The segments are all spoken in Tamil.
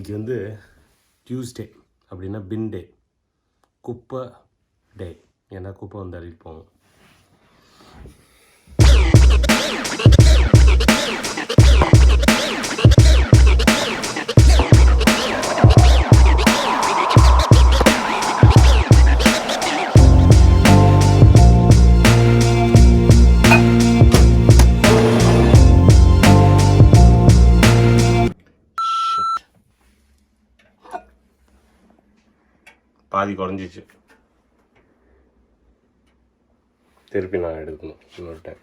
இன்றைக்கி வந்து டியூஸ்டே அப்படின்னா பின் டே, குப்பை டே. ஏன்னா குப்பை வந்து அள்ளிட்டு போவோம். பாதி குறைஞ்சிச்சு, திருப்பி நான் எடுக்கணும் இன்னொரு டைம்.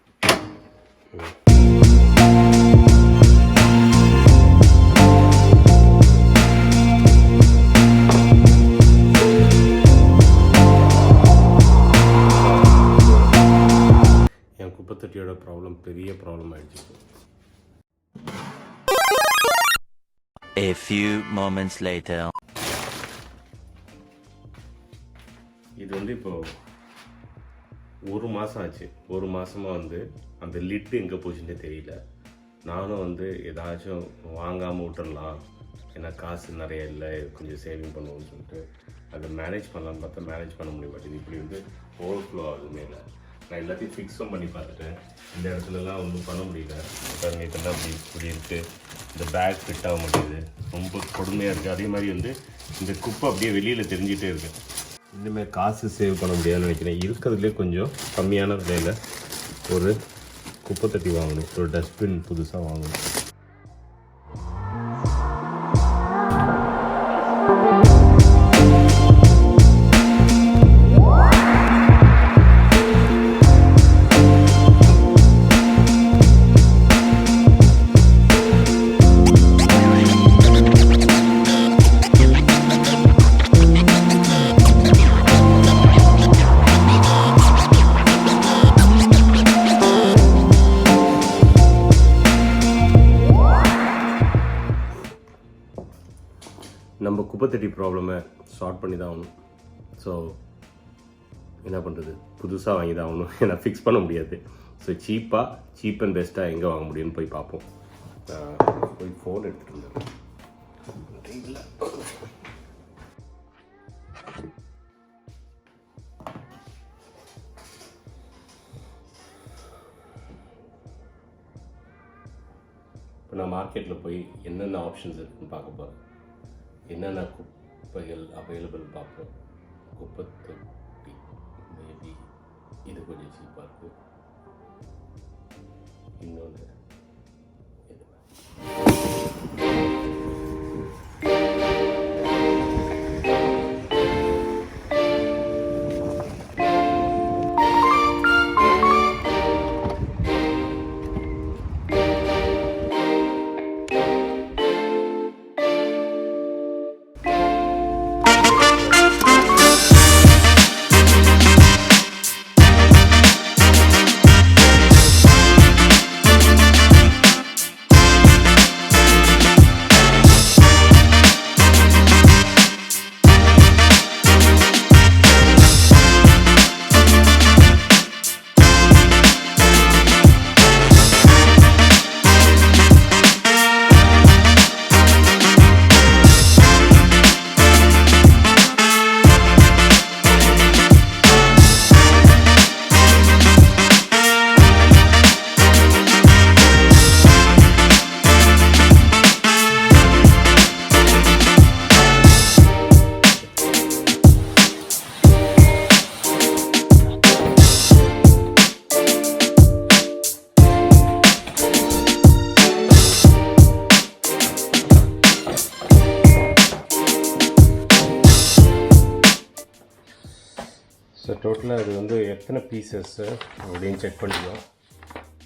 என் குப்பை தொட்டியோட ப்ராப்ளம் பெரிய ப்ராப்ளம் ஆயிடுச்சு. A few moments later. இது வந்து இப்போது ஒரு மாதம் ஆச்சு. ஒரு மாதமாக வந்து அந்த லிட்டு எங்கே போச்சுன்னே தெரியல. நானும் வந்து ஏதாச்சும் வாங்காமல் விட்டுடலாம், ஏன்னா காசு நிறைய இல்லை, கொஞ்சம் சேவிங் பண்ணுவோம்னு சொல்லிட்டு அதை மேனேஜ் பண்ணலான்னு பார்த்தா மேனேஜ் பண்ண முடிய மாட்டேங்குது. இப்படி வந்து ஓவர்ஃப்ளோ ஆகுது மேலே. நான் எல்லாத்தையும் ஃபிக்ஸும் பண்ணி பார்த்துட்டேன், இந்த இடத்துலலாம் ஒன்றும் பண்ண முடியல. பாருங்க, இதெல்லாம் அப்படி இப்படி இருக்குது. இந்த பேக் ஃபிட் ஆக மாட்டேங்குது, ரொம்ப கொடுமையாக இருக்குது. அதே மாதிரி வந்து இந்த குப்பை அப்படியே வெளியில் தெரிஞ்சிட்டே இருக்குது. இனிமேல் காசு சேவ் பண்ண முடியாதுன்னு நினைக்கிறேன். இருக்கிறதுலே கொஞ்சம் கம்மியான விலையில் ஒரு குப்பை தட்டி வாங்கணும், ஒரு டஸ்ட்பின் புதுசாக வாங்கணும். நம்ம குப்பைத்தட்டி ப்ராப்ளமை சால்வ் பண்ணி தான் ஆகணும். ஸோ என்ன பண்ணுறது, புதுசாக வாங்கி தான் ஆகணும், ஏன்னா ஃபிக்ஸ் பண்ண முடியாது. ஸோ சீப் அண்ட் பெஸ்ட்டாக எங்கே வாங்க முடியும்னு போய் பார்ப்போம். போய் ஃபோன் எடுத்துகிட்டு வந்தேன். இப்போ நான் மார்க்கெட்டில் போய் என்னென்ன ஆப்ஷன்ஸ் இருக்குதுன்னு பார்க்க போகிறேன். என்னென்ன குப்பைகள் அவைலபிள் பார்ப்போம். குப்பை தொட்டி மேபி இது கொஞ்சம் சீப்பாக இருக்குது. இன்னொன்று ஸோ டோட்டலாக இது வந்து எத்தனை பீசஸ்ஸு அப்படின்னு செக் பண்ணிக்கலாம்.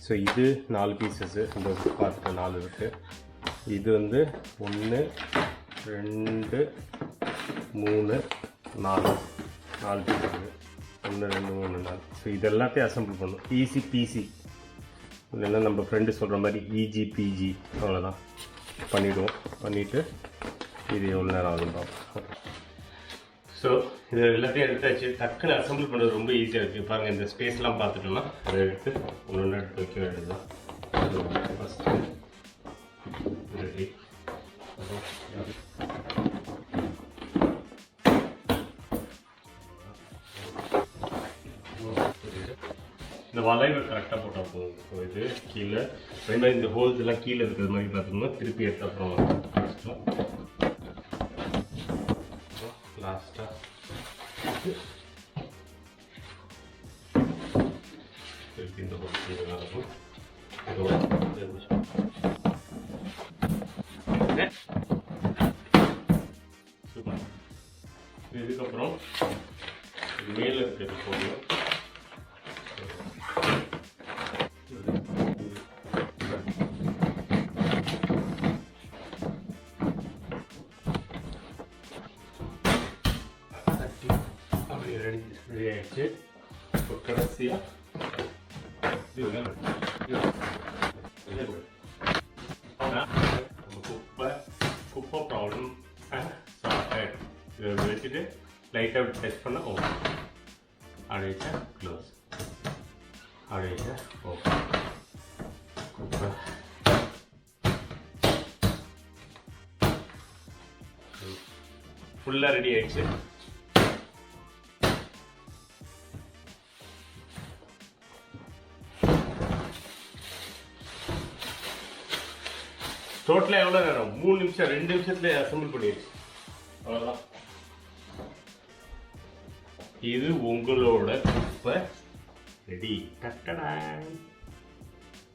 ஸோ இது 4 பீசஸ்ஸு, இந்த பார்த்து 4 இருக்குது. இது வந்து 1 2 3 4 பீசஸ்ஸு. 1 2 3 4. ஸோ இது எல்லாத்தையும் அசம்பிள் பண்ணணும். ஈஸி பிசி இல்லைன்னா நம்ம ஃப்ரெண்டு சொல்கிற மாதிரி இஜிபிஜி அவ்வளோதான் பண்ணிவிடுவோம். பண்ணிவிட்டு இது எவ்வளோ நேரம் ஆகும் பார்ப்போம். ஸோ இது எல்லாத்தையும் எடுத்தாச்சு. டக்குன்னு அசம்பிள் பண்ணுறது ரொம்ப ஈஸியாக இருக்குது. பாருங்கள், இந்த ஸ்பேஸ்லாம் பார்த்துட்டோம்னா அதை எடுத்து ஒன்று எடுத்து வைக்க வேண்டியது தான். First ready. இந்த வளைவு கரெக்டாக போட்டால் போதும். ஸோ இது கீழே ரெண்டாவது இந்த ஹோல்ஸ் எல்லாம் கீழே இருக்கிறது மாதிரி பார்த்தோம்னா திருப்பி எடுத்து அப்புறம் லாஸ்ட்டாக திருப்பி இந்த ஹோல் கீழே இருக்கும். சூப்பர். இதுக்கப்புறம் மேலே இருக்கிறது போடணும். ரெடி ஆயிடுச்சு. இப்போ கடைசியாக குப்பை ப்ராப்ளம் சால்வ் ஆகிடும். இதை வச்சுட்டு லைட்டாக டெஸ்ட் பண்ண ஓகே, அடைச்சா க்ளோஸ், அடைச்சா ஓகே. குப்பை ஃபுல்லாக ரெடி ஆயிடுச்சு. டோட்டலாக எவ்வளோ நேரம்? 3 நிமிஷம், 2 நிமிஷத்துல அசம்பிள் பண்ணிடுச்சு. அவ்வளோதான். இது உங்களோட குப்பை ரெடி.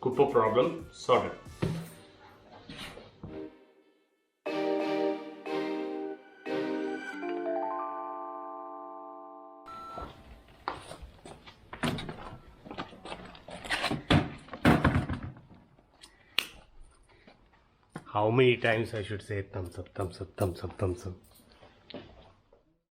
குப்பை problem solve. How many times I should say thumbs up, thumbs up, thumbs up, thumbs up?